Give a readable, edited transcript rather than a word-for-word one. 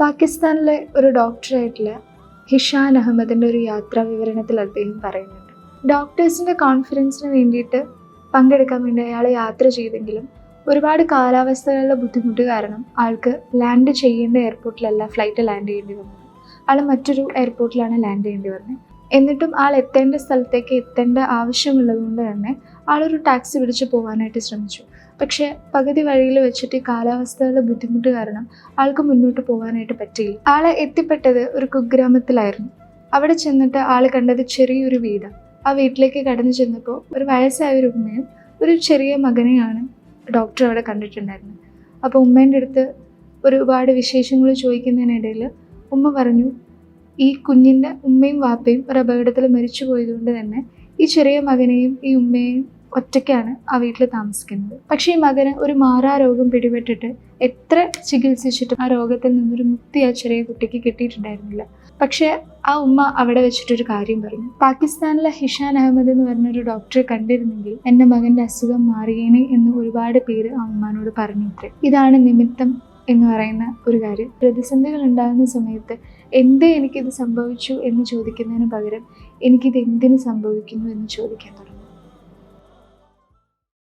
പാകിസ്ഥാനിലെ ഒരു ഡോക്ടറായിട്ടുള്ള ഹിഷാൻ അഹമ്മദിൻ്റെ ഒരു യാത്രാ വിവരണത്തിൽ അദ്ദേഹം പറയുന്നുണ്ട്, ഡോക്ടേഴ്സിൻ്റെ കോൺഫറൻസിന് വേണ്ടിയിട്ട് പങ്കെടുക്കാൻ വേണ്ടി അയാൾ യാത്ര ചെയ്തെങ്കിലും ഒരുപാട് കാലാവസ്ഥകളുടെ ബുദ്ധിമുട്ട് കാരണം ആൾക്ക് ലാൻഡ് ചെയ്യേണ്ട എയർപോർട്ടിലല്ല ഫ്ലൈറ്റ് ലാൻഡ് ചെയ്യേണ്ടി വന്നത്. ആൾ മറ്റൊരു എയർപോർട്ടിലാണ് ലാൻഡ് ചെയ്യേണ്ടി വന്നത്. എന്നിട്ടും ആൾ എത്തേണ്ട സ്ഥലത്തേക്ക് എത്തേണ്ട ആവശ്യമുള്ളതുകൊണ്ട് തന്നെ ആളൊരു ടാക്സി പിടിച്ച് പോകാനായിട്ട് ശ്രമിച്ചു. പക്ഷേ പകുതി വഴിയിൽ വെച്ചിട്ട് ഈ കാലാവസ്ഥകളുടെ ബുദ്ധിമുട്ട് കാരണം ആൾക്ക് മുന്നോട്ട് പോകാനായിട്ട് പറ്റിയില്ല. ആളെ എത്തിപ്പെട്ടത് ഒരു കുഗ്രാമത്തിലായിരുന്നു. അവിടെ ചെന്നിട്ട് ആൾ കണ്ടത് ചെറിയൊരു വീടാണ്. ആ വീട്ടിലേക്ക് കടന്നു ചെന്നപ്പോൾ ഒരു വയസ്സായ ഒരു ഉമ്മയും ഒരു ചെറിയ മകനെയാണ് ഡോക്ടർ അവിടെ കണ്ടിട്ടുണ്ടായിരുന്നത്. അപ്പോൾ ഉമ്മേൻ്റെ അടുത്ത് ഒരുപാട് വിശേഷങ്ങൾ ചോദിക്കുന്നതിനിടയിൽ ഉമ്മ പറഞ്ഞു, ഈ കുഞ്ഞിൻ്റെ ഉമ്മയും വാപ്പയും ഒരു അപകടത്തിൽ മരിച്ചു പോയതുകൊണ്ട് തന്നെ ഈ ചെറിയ മകനെയും ഈ ഉമ്മയെയും ഒറ്റയ്ക്കാണ് ആ വീട്ടിൽ താമസിക്കുന്നത്. പക്ഷേ ഈ മകന് ഒരു മാറാരോഗം പിടിപെട്ടിട്ട് എത്ര ചികിത്സിച്ചിട്ടും ആ രോഗത്തിൽ നിന്നൊരു മുക്തി ആ ചെറിയ കുട്ടിക്ക് കിട്ടിയിട്ടുണ്ടായിരുന്നില്ല. പക്ഷേ ആ ഉമ്മ അവിടെ വെച്ചിട്ടൊരു കാര്യം പറഞ്ഞു, പാകിസ്ഥാനിലെ ഹിഷാൻ അഹമ്മദ് എന്ന് പറഞ്ഞൊരു ഡോക്ടറെ കണ്ടിരുന്നെങ്കിൽ എൻ്റെ മകൻ്റെ അസുഖം മാറിയേനെ എന്ന് ഒരുപാട് പേര് ആ ഉമ്മാനോട് പറഞ്ഞിത്രേ. ഇതാണ് നിമിത്തം എന്ന് പറയുന്ന ഒരു കാര്യം. പ്രതിസന്ധികൾ ഉണ്ടാകുന്ന സമയത്ത് എന്തേ എനിക്കിത് സംഭവിച്ചു എന്ന് ചോദിക്കുന്നതിന് പകരം എനിക്കിത് എന്തിനു സംഭവിക്കുന്നു എന്ന് ചോദിക്കാൻ തുടങ്ങും.